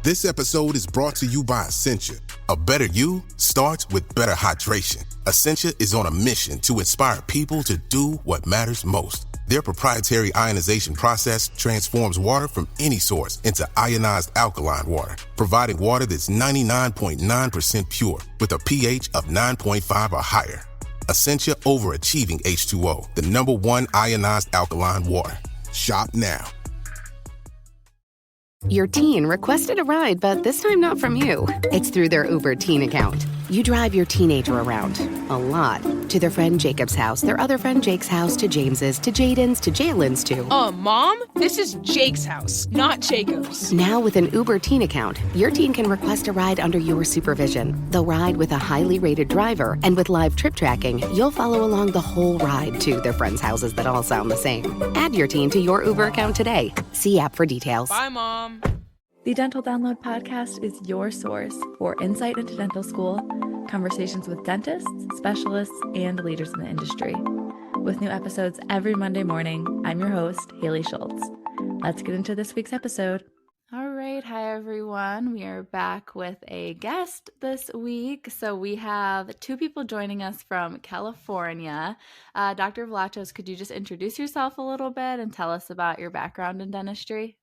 This episode is brought to you by Essentia. A better you starts with better hydration. Essentia is on a mission to inspire people to do what matters most. Their proprietary ionization process transforms water from any source into ionized alkaline water, providing water that's 99.9% pure with a pH of 9.5 or higher. Essentia Overachieving H2O, the #1 ionized alkaline water. Shop now. Your teen requested a ride, but this time not from you. It's through their Uber teen account. You drive your teenager around, a lot, to their friend Jacob's house, their other friend Jake's house, to James's, to Jaden's, to Jalen's, to... Mom? This is Jake's house, not Jacob's. Now with an Uber teen account, your teen can request a ride under your supervision. They'll ride with a highly rated driver, and with live trip tracking, you'll follow along the whole ride to their friends' houses that all sound the same. Add your teen to your Uber account today. See app for details. Bye, Mom. The Dental Download podcast is your source for insight into dental school, conversations with dentists, specialists, and leaders in the industry. With new episodes every Monday morning, I'm your host, Haley Schultz. Let's get into this week's episode. All right. Hi, everyone. We are back with a guest this week. So we have two people joining us from California. Dr. Vlachos, could you just introduce yourself a little bit and tell us about your background in dentistry?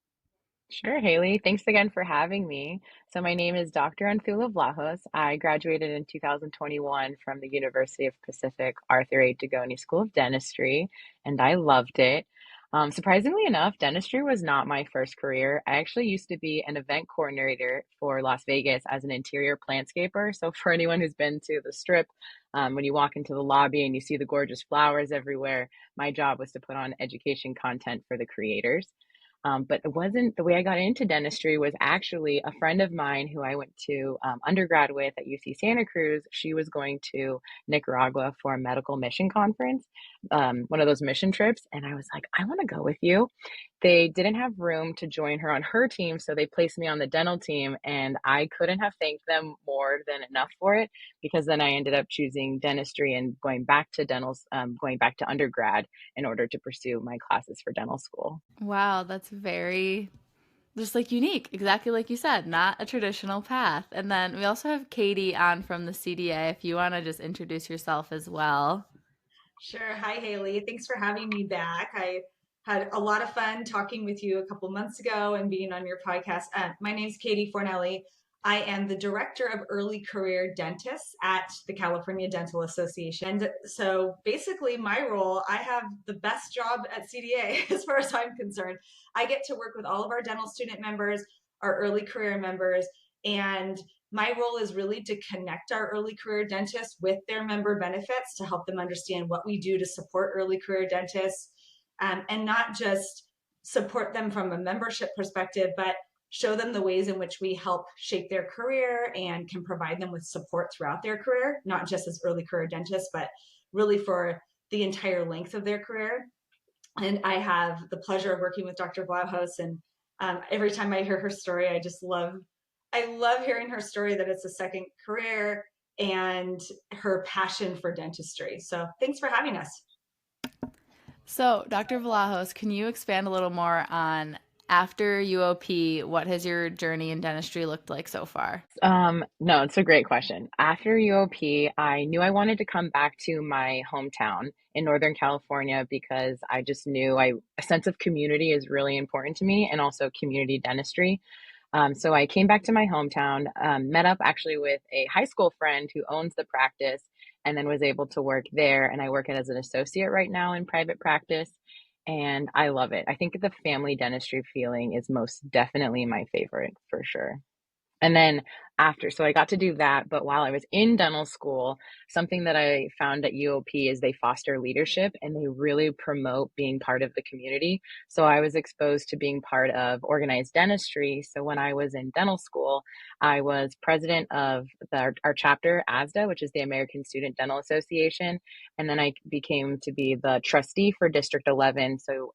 Sure, Haley. Thanks again for having me. So my name is Dr. Anthoula Vlachos. I graduated in 2021 from the University of Pacific Arthur A. Dagoni School of Dentistry, and I loved it. Surprisingly enough, dentistry was not my first career. I actually used to be an event coordinator for Las Vegas as an interior plantscaper. So for anyone who's been to the Strip, when you walk into the lobby and you see the gorgeous flowers everywhere, my job was to put on education content for the creators. But it wasn't the way I got into dentistry was actually a friend of mine who I went to undergrad with at UC Santa Cruz. She was going to Nicaragua for a medical mission conference, one of those mission trips. And I was like, I want to go with you. They didn't have room to join her on her team, so they placed me on the dental team, and I couldn't have thanked them more than enough for it, because then I ended up choosing dentistry and going back to undergrad in order to pursue my classes for dental school. Wow, that's very just unique, exactly like you said, not a traditional path. And then we also have Katie on from the CDA, if you want to just introduce yourself as well. Sure. Hi, Haley. Thanks for having me back. I had a lot of fun talking with you a couple months ago and being on your podcast. My name is Katie Fornelli. I am the Director of Early Career Dentists at the California Dental Association. And so basically my role, I have the best job at CDA as far as I'm concerned. I get to work with all of our dental student members, our early career members, and my role is really to connect our early career dentists with their member benefits to help them understand what we do to support early career dentists, and not just support them from a membership perspective, but show them the ways in which we help shape their career and can provide them with support throughout their career, not just as early career dentists, but really for the entire length of their career. And I have the pleasure of working with Dr. Vlachos, and every time I hear her story, I love hearing her story, that it's a second career and her passion for dentistry. So thanks for having us. So Dr. Vlachos, can you expand a little more on after UOP, what has your journey in dentistry looked like so far? No, it's a great question. After UOP, I knew I wanted to come back to my hometown in Northern California, because I just knew a sense of community is really important to me, and also community dentistry. So I came back to my hometown, met up actually with a high school friend who owns the practice, and then was able to work there. And I work as an associate right now in private practice, and I love it. I think the family dentistry feeling is most definitely my favorite for sure. And then so I got to do that. But while I was in dental school, something that I found at UOP is they foster leadership, and they really promote being part of the community. So I was exposed to being part of organized dentistry. So when I was in dental school, I was president of our chapter, ASDA, which is the American Student Dental Association. And then I became to be the trustee for District 11. So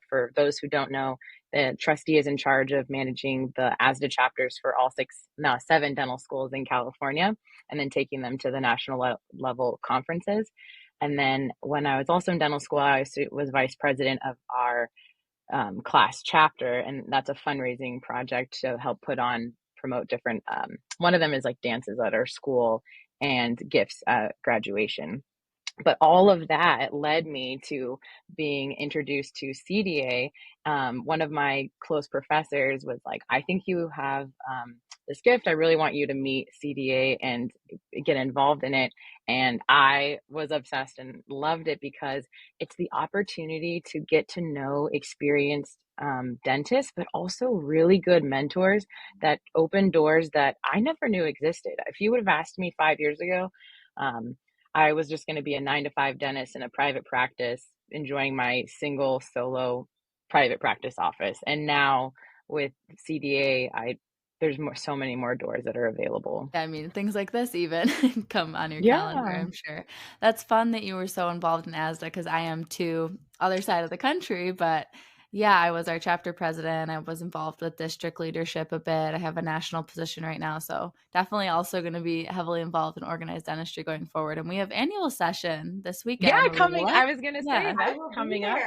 for those who don't know, the trustee is in charge of managing the ASDA chapters for all 7 dental schools in California, and then taking them to the national level conferences. And then when I was also in dental school, I was vice president of our class chapter, and that's a fundraising project to help put on promote different, one of them is like dances at our school and gifts at graduation. But all of that led me to being introduced to CDA. One of my close professors was like, I think you have this gift. I really want you to meet CDA and get involved in it. And I was obsessed and loved it because it's the opportunity to get to know experienced dentists, but also really good mentors that open doors that I never knew existed. If you would have asked me 5 years ago, I was just going to be a 9 to 5 dentist in a private practice, enjoying my single solo private practice office. And now with CDA, there's so many more doors that are available. I mean, things like this even come on your calendar, Yeah. I'm sure. That's fun that you were so involved in ASDA because I am too, other side of the country. But yeah, I was our chapter president. I was involved with district leadership a bit. I have a national position right now. So definitely also going to be heavily involved in organized dentistry going forward. And we have annual session this weekend. Yeah, Coming. I was going to say that's coming up.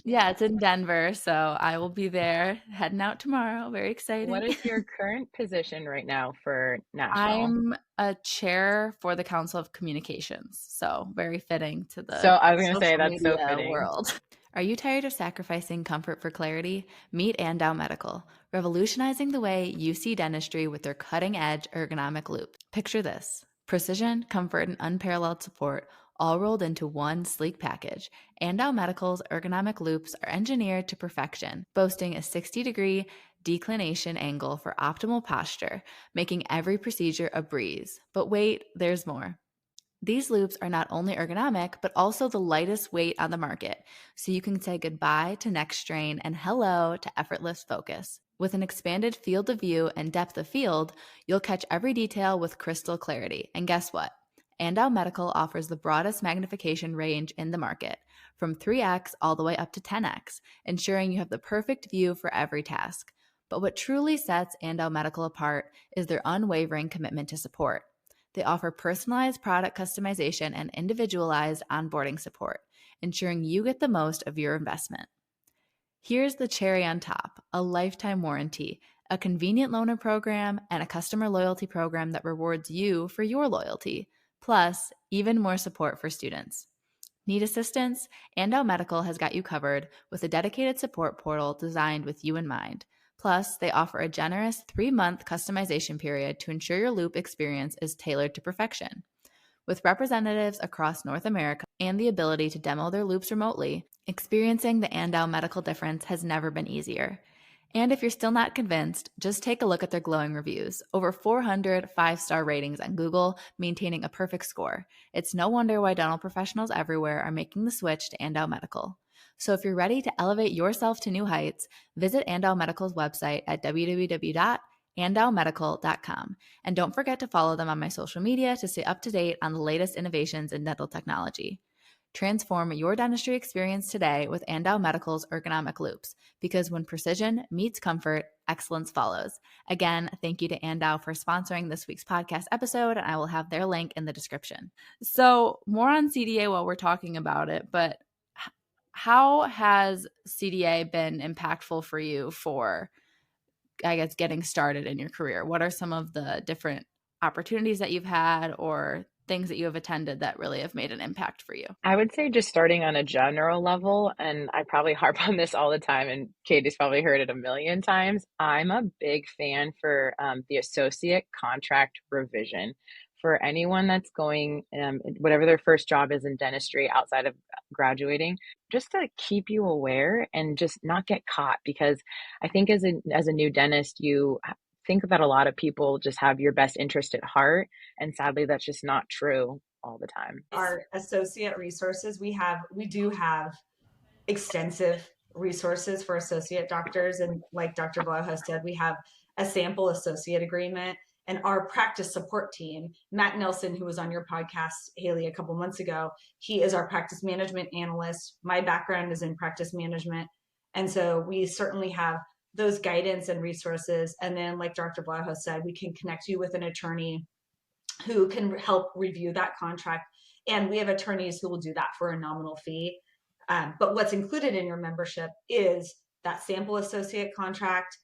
Yeah, it's in Denver, so I will be there heading out tomorrow. Very exciting. What is your current position right now for national? I'm a chair for the Council of Communications, so very fitting to the So I was going to say that's so fitting. World. Are you tired of sacrificing comfort for clarity? Meet Andau Medical, revolutionizing the way you see dentistry with their cutting-edge ergonomic loop. Picture this: precision, comfort, and unparalleled support all rolled into one sleek package. Andau Medical's ergonomic loops are engineered to perfection, boasting a 60-degree declination angle for optimal posture, making every procedure a breeze. But wait, there's more. These loops are not only ergonomic, but also the lightest weight on the market, so you can say goodbye to neck strain and hello to effortless focus. With an expanded field of view and depth of field, you'll catch every detail with crystal clarity. And guess what? Andau Medical offers the broadest magnification range in the market, from 3x all the way up to 10x, ensuring you have the perfect view for every task. But what truly sets Andau Medical apart is their unwavering commitment to support. They offer personalized product customization and individualized onboarding support, ensuring you get the most of your investment. Here's the cherry on top: a lifetime warranty, a convenient loaner program, and a customer loyalty program that rewards you for your loyalty. Plus, even more support for students. Need assistance? Andau Medical has got you covered with a dedicated support portal designed with you in mind. Plus, they offer a generous 3-month customization period to ensure your loop experience is tailored to perfection. With representatives across North America and the ability to demo their loops remotely, experiencing the Andau Medical difference has never been easier. And if you're still not convinced, just take a look at their glowing reviews. Over 400 5-star ratings on Google, maintaining a perfect score. It's no wonder why dental professionals everywhere are making the switch to Andau Medical. So if you're ready to elevate yourself to new heights, visit Andau Medical's website at www.andaumedical.com. And don't forget to follow them on my social media to stay up to date on the latest innovations in dental technology. Transform your dentistry experience today with Andau Medical's ergonomic loops, because when precision meets comfort, excellence follows. Again, thank you to Andau for sponsoring this week's podcast episode, and I will have their link in the description. So more on CDA while we're talking about it, but how has CDA been impactful for you for, I guess, getting started in your career? What are some of the different opportunities that you've had or things that you have attended that really have made an impact for you? I would say just starting on a general level, and I probably harp on this all the time, and Katie's probably heard it a million times. I'm a big fan for the associate contract revision. For anyone that's going, whatever their first job is in dentistry outside of graduating, just to keep you aware and just not get caught. Because I think as a new dentist, you think that a lot of people just have your best interest at heart. And sadly, that's just not true all the time. Our associate resources, we do have extensive resources for associate doctors. And like Dr. Vlachos said, we have a sample associate agreement. And our practice support team, Matt Nelson, who was on your podcast, Haley, a couple months ago, he is our practice management analyst. My background is in practice management. And so we certainly have those guidance and resources. And then, like Dr. Vlachos said, we can connect you with an attorney who can help review that contract. And we have attorneys who will do that for a nominal fee. But what's included in your membership is that sample associate contract,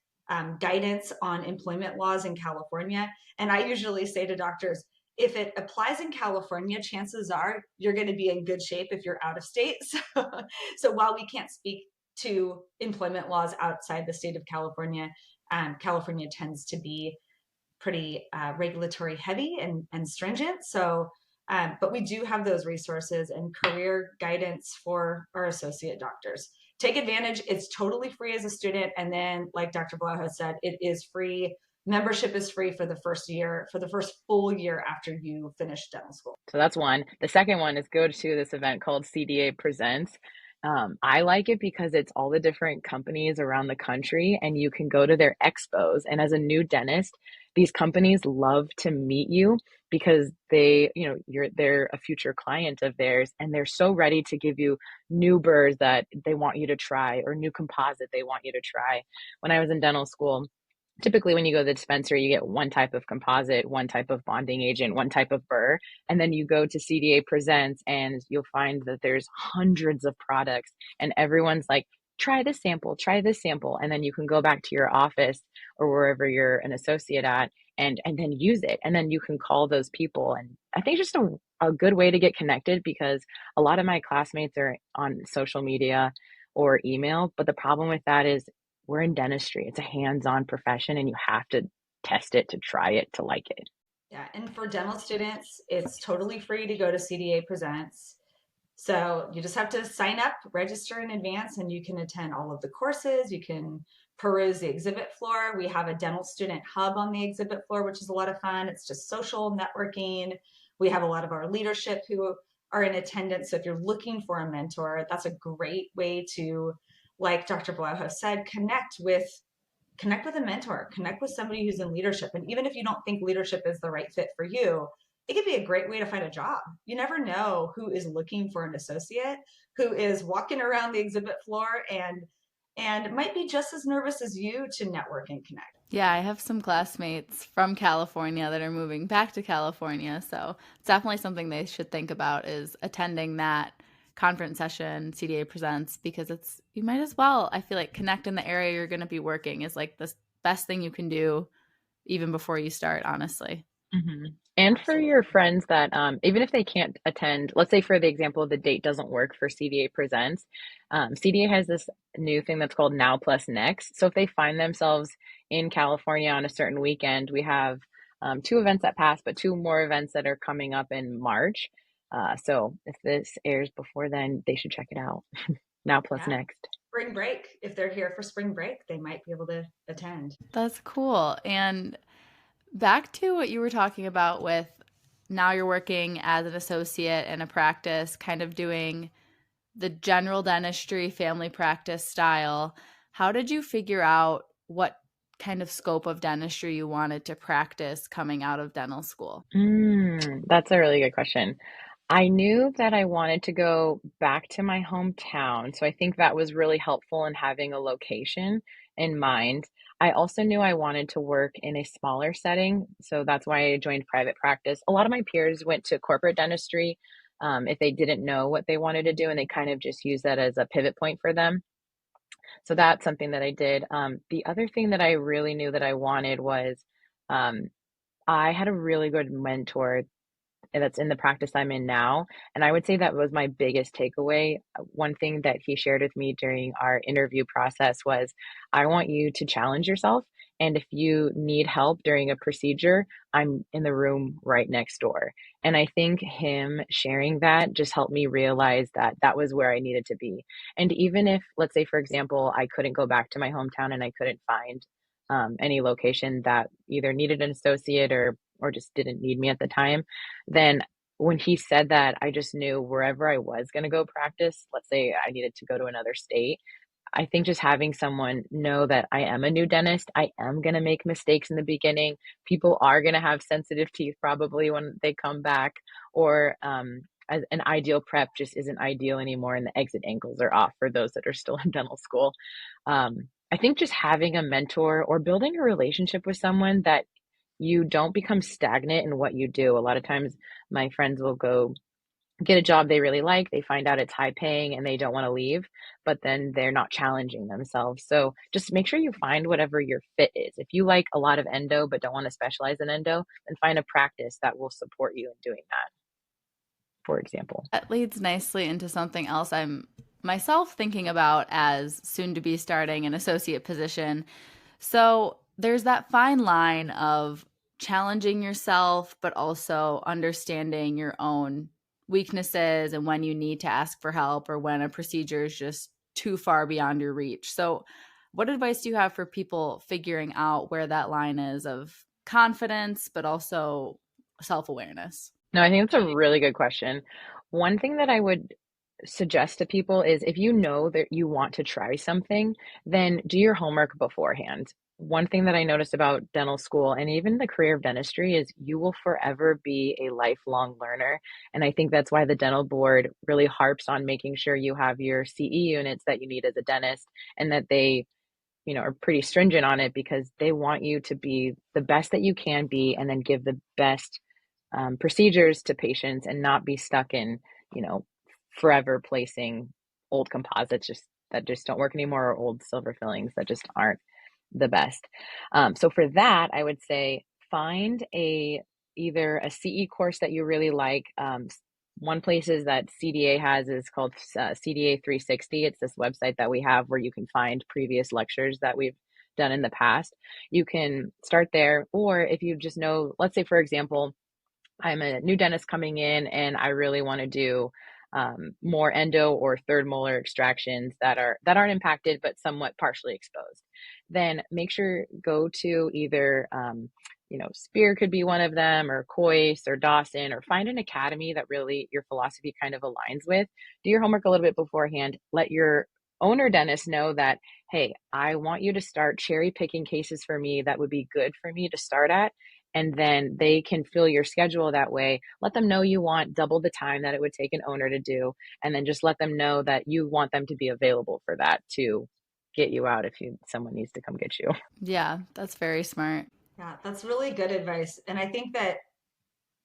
guidance on employment laws in California. And I usually say to doctors, if it applies in California, chances are you're going to be in good shape if you're out of state. So while we can't speak to employment laws outside the state of California, California tends to be pretty regulatory heavy and stringent. So, but we do have those resources and career guidance for our associate doctors. Take advantage. It's totally free as a student. And then, like Dr. Vlachos said, it is free. Membership is free for the first year, for the first full year after you finish dental school. So that's one. The second one is go to this event called CDA Presents. I like it because it's all the different companies around the country and you can go to their expos. And as a new dentist, these companies love to meet you because they're a future client of theirs and they're so ready to give you new burrs that they want you to try or new composite they want you to try. When I was in dental school, typically when you go to the dispensary, you get one type of composite, one type of bonding agent, one type of burr. And then you go to CDA Presents and you'll find that there's hundreds of products and everyone's like, try this sample, try this sample. And then you can go back to your office or wherever you're an associate at and then use it. And then you can call those people. And I think just a good way to get connected because a lot of my classmates are on social media or email. But the problem with that is we're in dentistry. It's a hands-on profession and you have to test it, to try it, to like it. Yeah, and for dental students, it's totally free to go to CDA Presents. So you just have to sign up, register in advance, and you can attend all of the courses. You can peruse the exhibit floor. We have a dental student hub on the exhibit floor, which is a lot of fun. It's just social networking. We have a lot of our leadership who are in attendance. So if you're looking for a mentor, that's a great way to, like Dr. Vlachos said, connect with a mentor, connect with somebody who's in leadership. And even if you don't think leadership is the right fit for you, it could be a great way to find a job. You never know who is looking for an associate, who is walking around the exhibit floor and might be just as nervous as you to network and connect. Yeah, I have some classmates from California that are moving back to California. So it's definitely something they should think about is attending that conference session, CDA Presents, because you might as well, I feel like, connect in the area you're going to be working is like the best thing you can do even before you start, honestly. Mm-hmm. And for your friends that even if they can't attend, let's say for the example, the date doesn't work for CDA Presents, CDA has this new thing that's called Now Plus Next. So if they find themselves in California on a certain weekend, we have 2 events that pass, but 2 more events that are coming up in March. So if this airs before then, they should check it out. Now Plus Next. Spring break. If they're here for spring break, they might be able to attend. That's cool. And back to what you were talking about with now you're working as an associate in a practice, kind of doing the general dentistry family practice style. How did you figure out what kind of scope of dentistry you wanted to practice coming out of dental school? That's a really good question. I knew that I wanted to go back to my hometown. So I think that was really helpful in having a location in mind. I also knew I wanted to work in a smaller setting. So that's why I joined private practice. A lot of my peers went to corporate dentistry if they didn't know what they wanted to do, and they kind of just used that as a pivot point for them. So that's something that I did. The other thing that I really knew that I wanted was I had a really good mentor that's in the practice I'm in now. And I would say that was my biggest takeaway. One thing that he shared with me during our interview process was, I want you to challenge yourself. And if you need help during a procedure, I'm in the room right next door. And I think him sharing that just helped me realize that that was where I needed to be. And even if, let's say, for example, I couldn't go back to my hometown and I couldn't find any location that either needed an associate or just didn't need me at the time, then when he said that, I just knew wherever I was going to go practice, let's say I needed to go to another state, I think just having someone know that I am a new dentist, I am going to make mistakes in the beginning. People are going to have sensitive teeth probably when they come back, or as an ideal prep just isn't ideal anymore and the exit angles are off for those that are still in dental school. I think just having a mentor or building a relationship with someone that you don't become stagnant in what you do. A lot of times my friends will go get a job they really like, they find out it's high paying and they don't want to leave, but then they're not challenging themselves. So just make sure you find whatever your fit is. If you like a lot of endo but don't want to specialize in endo, then find a practice that will support you in doing that, for example. That leads nicely into something else I'm myself thinking about as soon to be starting an associate position. So there's that fine line of challenging yourself, but also understanding your own weaknesses and when you need to ask for help or when a procedure is just too far beyond your reach. So, what advice do you have for people figuring out where that line is of confidence, but also self awareness? No, I think that's a really good question. One thing that I would suggest to people is if you know that you want to try something, then do your homework beforehand. One thing that I noticed about dental school and even the career of dentistry is you will forever be a lifelong learner. And I think that's why the dental board really harps on making sure you have your CE units that you need as a dentist and that they, are pretty stringent on it because they want you to be the best that you can be and then give the best procedures to patients and not be stuck in, you know, forever placing old composites that just don't work anymore or old silver fillings that just aren't the best. So for that, I would say find either a CE course that you really like. One places that CDA has is called CDA 360. It's this website that we have where you can find previous lectures that we've done in the past. You can start there, or if you just know, let's say for example, I'm a new dentist coming in and I really want to do more endo or third molar extractions that aren't impacted but somewhat partially exposed. Then make sure go to either Spear could be one of them, or Coyce or Dawson, or find an academy that really your philosophy kind of aligns with. Do your homework a little bit beforehand. Let your owner dentist know that, hey, I want you to start cherry picking cases for me that would be good for me to start at, and then they can fill your schedule that way. Let them know you want double the time that it would take an owner to do, and then just let them know that you want them to be available for that to get you out if someone needs to come get you. Yeah, that's very smart. Yeah, that's really good advice. And I think that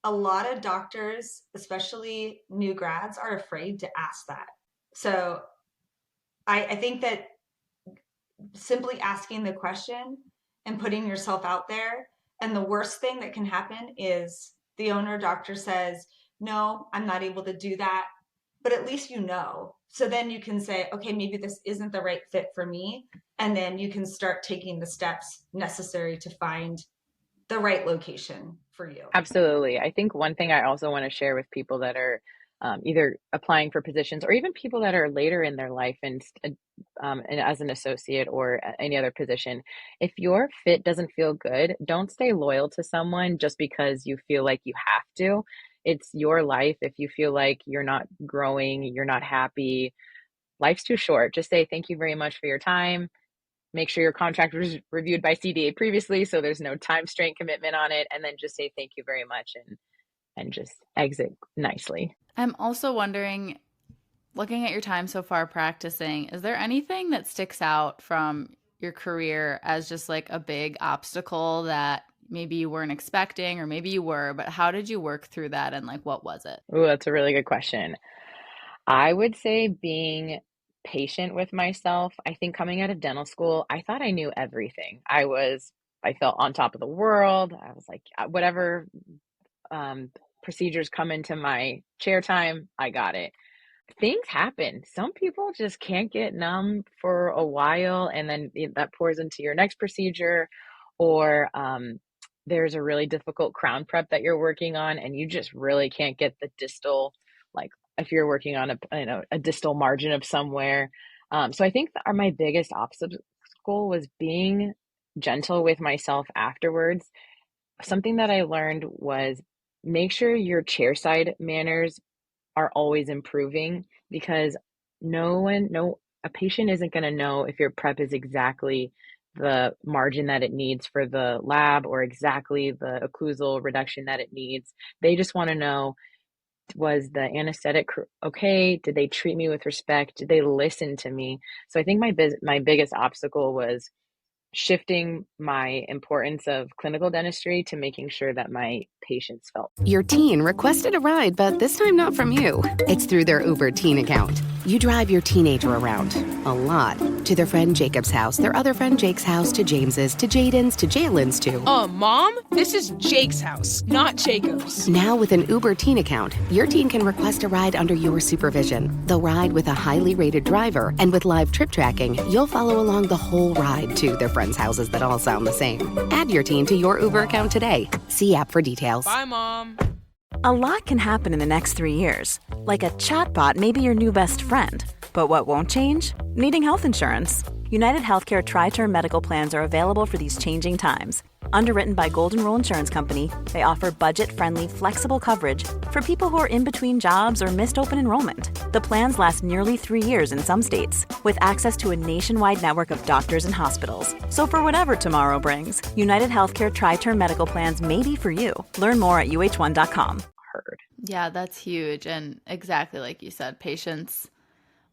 a lot of doctors, especially new grads, are afraid to ask that. So I think that simply asking the question and putting yourself out there, and the worst thing that can happen is the owner doctor says, no, I'm not able to do that. But at least you know. So then you can say, okay, maybe this isn't the right fit for me. And then you can start taking the steps necessary to find the right location for you. Absolutely. I think one thing I also want to share with people that are either applying for positions or even people that are later in their life and as an associate or any other position, if your fit doesn't feel good, don't stay loyal to someone just because you feel like you have to. It's your life. If you feel like you're not growing, you're not happy, life's too short. Just say thank you very much for your time. Make sure your contract was reviewed by CDA previously, so there's no time strain commitment on it, and then just say thank you very much and just exit nicely. I'm also wondering, looking at your time so far practicing, is there anything that sticks out from your career as just like a big obstacle that maybe you weren't expecting, or maybe you were, but how did you work through that and like what was it? Ooh, that's a really good question. I would say being patient with myself. I think coming out of dental school, I thought I knew everything. I felt on top of the world. I was like, whatever procedures come into my chair time, I got it. Things happen. Some people just can't get numb for a while, and then that pours into your next procedure, or there's a really difficult crown prep that you're working on, and you just really can't get the distal, like if you're working on a distal margin of somewhere. So I think my biggest obstacle was being gentle with myself afterwards. Something that I learned was make sure your chairside manners are always improving, because a patient isn't going to know if your prep is exactly the margin that it needs for the lab or exactly the occlusal reduction that it needs. They just want to know, was the anesthetic okay? Did they treat me with respect? Did they listen to me? So I think my biggest obstacle was shifting my importance of clinical dentistry to making sure that my patients felt. Your teen requested a ride, but this time not from you. It's through their Uber teen account. You drive your teenager around, a lot, to their friend Jacob's house, their other friend Jake's house, to James's, to Jaden's, to Jalen's, to... Mom, this is Jake's house, not Jacob's. Now with an Uber teen account, your teen can request a ride under your supervision. They'll ride with a highly rated driver, and with live trip tracking, you'll follow along the whole ride to their friends' houses that all sound the same. Add your teen to your Uber account today. See app for details. Bye, Mom. A lot can happen in the next 3 years. Like a chatbot may be your new best friend. But what won't change? Needing health insurance. United Healthcare Tri-Term Medical Plans are available for these changing times. Underwritten by Golden Rule Insurance Company, they offer budget-friendly, flexible coverage for people who are in between jobs or missed open enrollment. The plans last nearly 3 years in some states, with access to a nationwide network of doctors and hospitals. So for whatever tomorrow brings, United Healthcare Tri-Term Medical Plans may be for you. Learn more at uh1.com. Yeah, that's huge. And exactly like you said, patients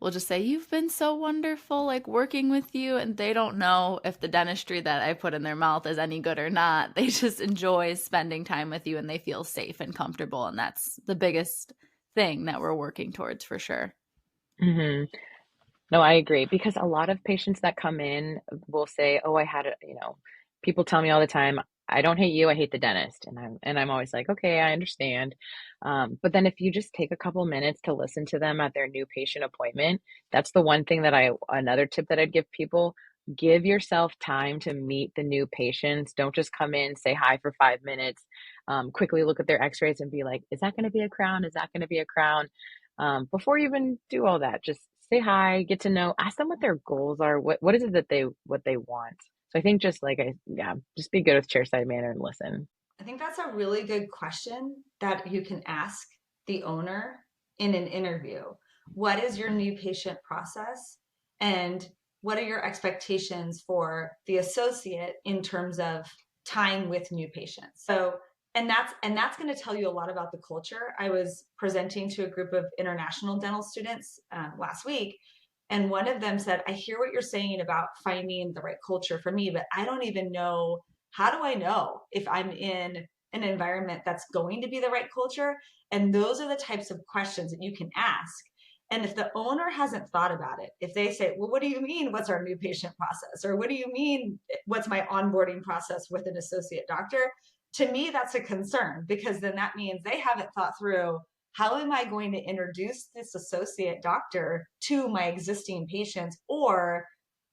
will just say, you've been so wonderful, like working with you. And they don't know if the dentistry that I put in their mouth is any good or not. They just enjoy spending time with you and they feel safe and comfortable. And that's the biggest thing that we're working towards for sure. Mm-hmm. No, I agree, because a lot of patients that come in will say, oh, I had a, people tell me all the time, I don't hate you, I hate the dentist. And I'm always like, okay, I understand. But then if you just take a couple minutes to listen to them at their new patient appointment, that's the one thing that another tip that I'd give people: give yourself time to meet the new patients. Don't just come in, say hi for 5 minutes, quickly look at their x-rays and be like, is that going to be a crown? Is that going to be a crown? Before you even do all that, just say hi, get to know, ask them what their goals are. What is it that what they want? So I think just just be good with chairside manner and listen. I think that's a really good question that you can ask the owner in an interview. What is your new patient process? And what are your expectations for the associate in terms of time with new patients? So, and that's going to tell you a lot about the culture. I was presenting to a group of international dental students last week, and one of them said, I hear what you're saying about finding the right culture for me, but I don't even know, how do I know if I'm in an environment that's going to be the right culture? And those are the types of questions that you can ask. And if the owner hasn't thought about it, if they say, well, what do you mean, what's our new patient process? Or what do you mean, what's my onboarding process with an associate doctor? To me, that's a concern, because then that means they haven't thought through, how am I going to introduce this associate doctor to my existing patients? Or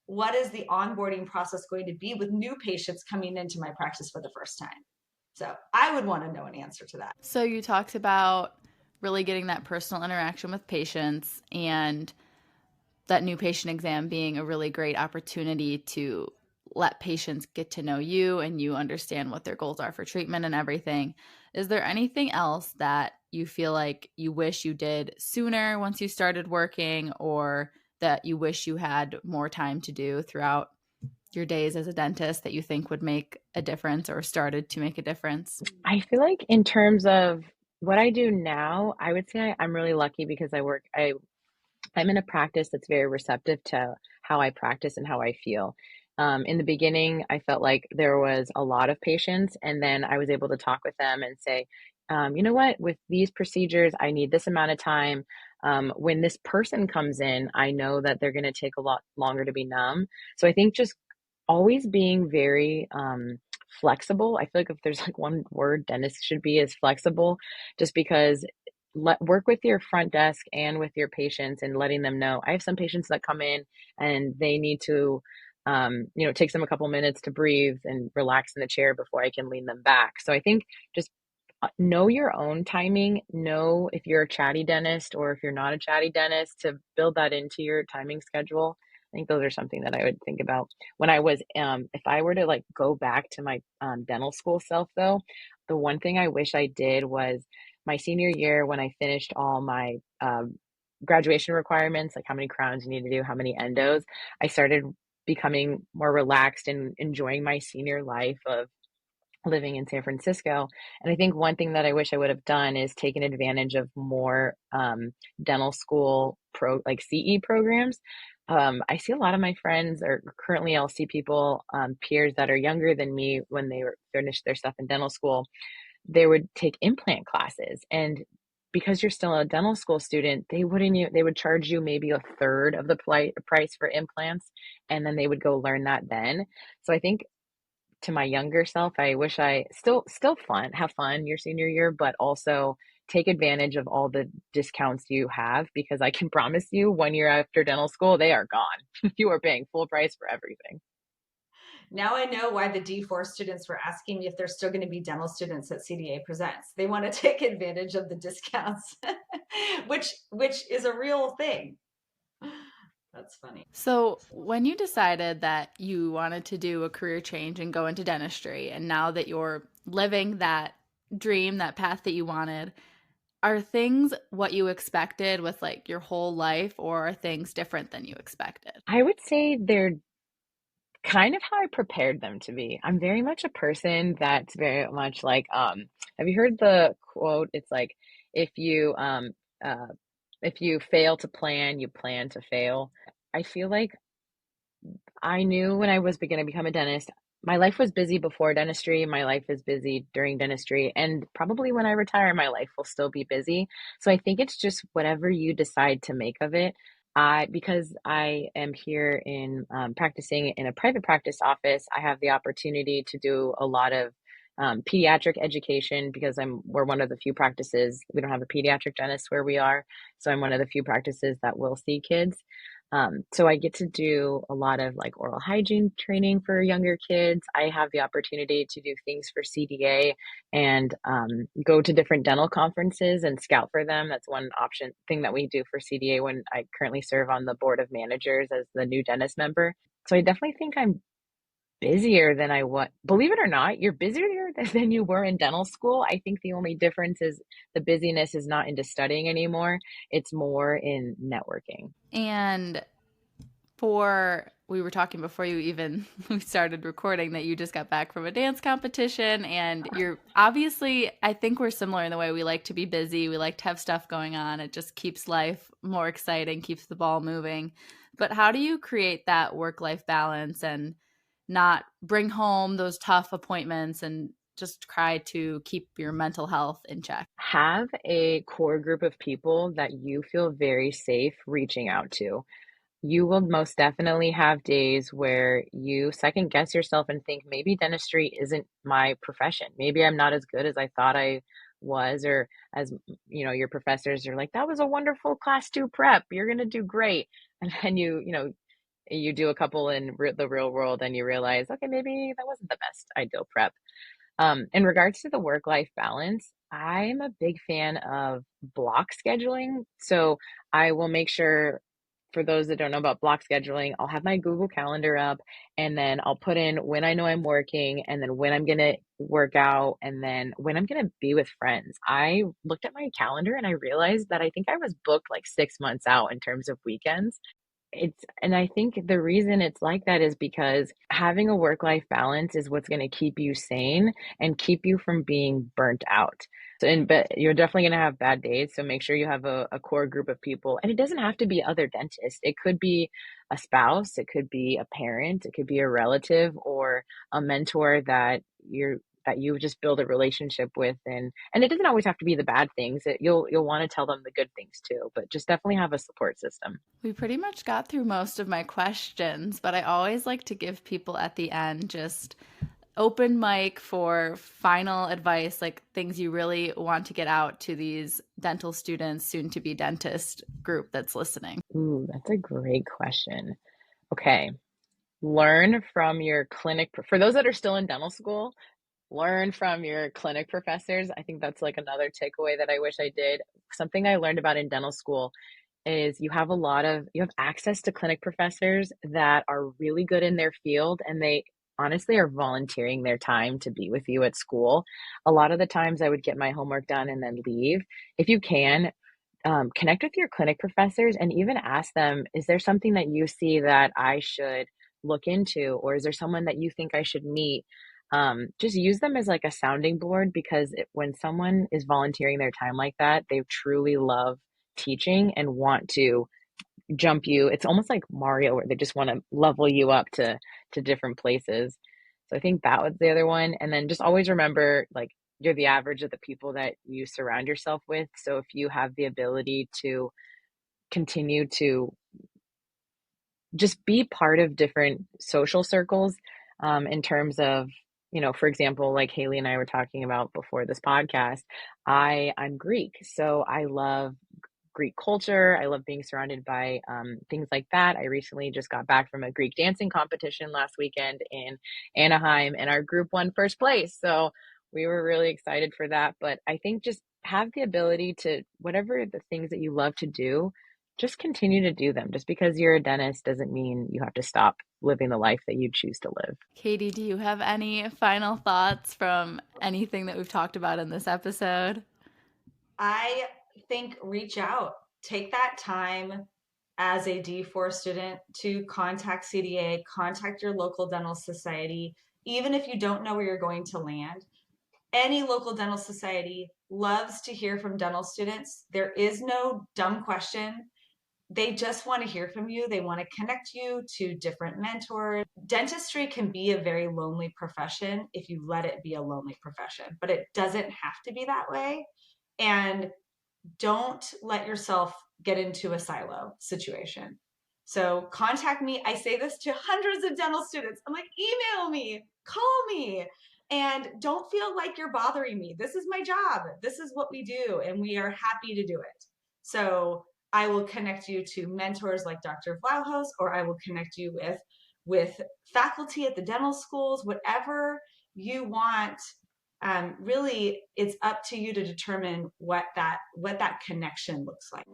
what is the onboarding process going to be with new patients coming into my practice for the first time? So I would want to know an answer to that. So you talked about really getting that personal interaction with patients, and that new patient exam being a really great opportunity to let patients get to know you and you understand what their goals are for treatment and everything. Is there anything else that you feel like you wish you did sooner once you started working, or that you wish you had more time to do throughout your days as a dentist that you think would make a difference or started to make a difference? I feel like in terms of what I do now, I would say I'm really lucky because I'm in a practice that's very receptive to how I practice and how I feel. In the beginning, I felt like there was a lot of patients, and then I was able to talk with them and say, you know what, with these procedures, I need this amount of time. When this person comes in, I know that they're going to take a lot longer to be numb. So I think just always being very flexible. I feel like if there's like one word, dentists should be, is flexible, just because work with your front desk and with your patients and letting them know. I have some patients that come in and they need to, it takes them a couple minutes to breathe and relax in the chair before I can lean them back. So I think just know your own timing. Know if you're a chatty dentist or if you're not a chatty dentist, to build that into your timing schedule. I think those are something that I would think about when I was, if I were to like go back to my dental school self though, the one thing I wish I did was my senior year, when I finished all my graduation requirements, like how many crowns you need to do, how many endos, I started becoming more relaxed and enjoying my senior life of living in San Francisco. And I think one thing that I wish I would have done is taken advantage of more dental school CE programs. I see a lot of my friends, or currently I'll see people, peers that are younger than me when they were finished their stuff in dental school, they would take implant classes. And because you're still a dental school student, they would charge you maybe a third of the price for implants, and then they would go learn that then. So I think to my younger self, I wish I have fun your senior year, but also take advantage of all the discounts you have, because I can promise you 1 year after dental school, they are gone. You are paying full price for everything. Now I know why the D4 students were asking me if they're still going to be dental students at CDA Presents. They want to take advantage of the discounts, which is a real thing. That's funny. So, when you decided that you wanted to do a career change and go into dentistry, and now that you're living that dream, that path that you wanted, are things what you expected with like your whole life, or are things different than you expected? I would say they're kind of how I prepared them to be. I'm very much a person that's very much like, have you heard the quote? It's like, if you uh if you fail to plan, you plan to fail. I feel like I knew when I was going to become a dentist, my life was busy before dentistry. My life is busy during dentistry. And probably when I retire, my life will still be busy. So I think it's just whatever you decide to make of it. Because I am here in practicing in a private practice office, I have the opportunity to do a lot of pediatric education, because we're one of the few practices. We don't have a pediatric dentist where we are. So I'm one of the few practices that will see kids. So I get to do a lot of like oral hygiene training for younger kids. I have the opportunity to do things for CDA and go to different dental conferences and scout for them. That's one thing that we do for CDA when I currently serve on the board of managers as the new dentist member. So I definitely think I'm busier than I was. Believe it or not, you're busier than you were in dental school. I think the only difference is the busyness is not into studying anymore. It's more in networking. And we were talking before you even we started recording that you just got back from a dance competition, and you're obviously, I think we're similar in the way we like to be busy. We like to have stuff going on. It just keeps life more exciting, keeps the ball moving. But how do you create that work-life balance and not bring home those tough appointments and just try to keep your mental health in check? Have a core group of people that you feel very safe reaching out to. You will most definitely have days where you second guess yourself and think maybe dentistry isn't my profession. Maybe I'm not as good as I thought I was, or as your professors are like, that was a wonderful class 2 prep. You're going to do great. And then you do a couple in the real world and you realize, okay, maybe that wasn't the best ideal prep. In regards to the work-life balance, I'm a big fan of block scheduling. So I will make sure, for those that don't know about block scheduling, I'll have my Google Calendar up, and then I'll put in when I know I'm working, and then when I'm going to work out, and then when I'm going to be with friends. I looked at my calendar and I realized that I think I was booked like 6 months out in terms of weekends. And I think the reason it's like that is because having a work-life balance is what's going to keep you sane and keep you from being burnt out. But you're definitely going to have bad days. So make sure you have a core group of people. And it doesn't have to be other dentists. It could be a spouse, it could be a parent, it could be a relative or a mentor that you just build a relationship with, and it doesn't always have to be the bad things. You'll want to tell them the good things too, but just definitely have a support system. We pretty much got through most of my questions, but I always like to give people at the end just open mic for final advice, like things you really want to get out to these dental students, soon to be dentist group that's listening. Ooh, that's a great question. Okay. Learn from your clinic. For those that are still in dental school, learn from your clinic professors. I think that's like another takeaway that I wish I did. Something I learned about in dental school is you have access to clinic professors that are really good in their field, and they honestly are volunteering their time to be with you at school. A lot of the times I would get my homework done and then leave. If you can, connect with your clinic professors and even ask them, is there something that you see that I should look into, or is there someone that you think I should meet? Just use them as like a sounding board, because when someone is volunteering their time like that, they truly love teaching and want to jump you. It's almost like Mario where they just want to level you up to different places. So I think that was the other one. And then just always remember, like, you're the average of the people that you surround yourself with. So if you have the ability to continue to just be part of different social circles, in terms of, for example, like Haley and I were talking about before this podcast, I'm Greek, so I love Greek culture. I love being surrounded by things like that. I recently just got back from a Greek dancing competition last weekend in Anaheim, and our group won first place. So we were really excited for that. But I think just have the ability to, whatever the things that you love to do, just continue to do them. Just because you're a dentist doesn't mean you have to stop living the life that you choose to live. Katie, do you have any final thoughts from anything that we've talked about in this episode? I think reach out, take that time as a D4 student to contact CDA, contact your local dental society, even if you don't know where you're going to land. Any local dental society loves to hear from dental students. There is no dumb question. They just want to hear from you. They want to connect you to different mentors. Dentistry can be a very lonely profession if you let it be a lonely profession, but it doesn't have to be that way. And don't let yourself get into a silo situation. So contact me. I say this to hundreds of dental students. I'm like, email me, call me, and don't feel like you're bothering me. This is my job. This is what we do, and we are happy to do it. So I will connect you to mentors like Dr. Vlachos, or I will connect you with faculty at the dental schools, whatever you want. Really, it's up to you to determine what that connection looks like.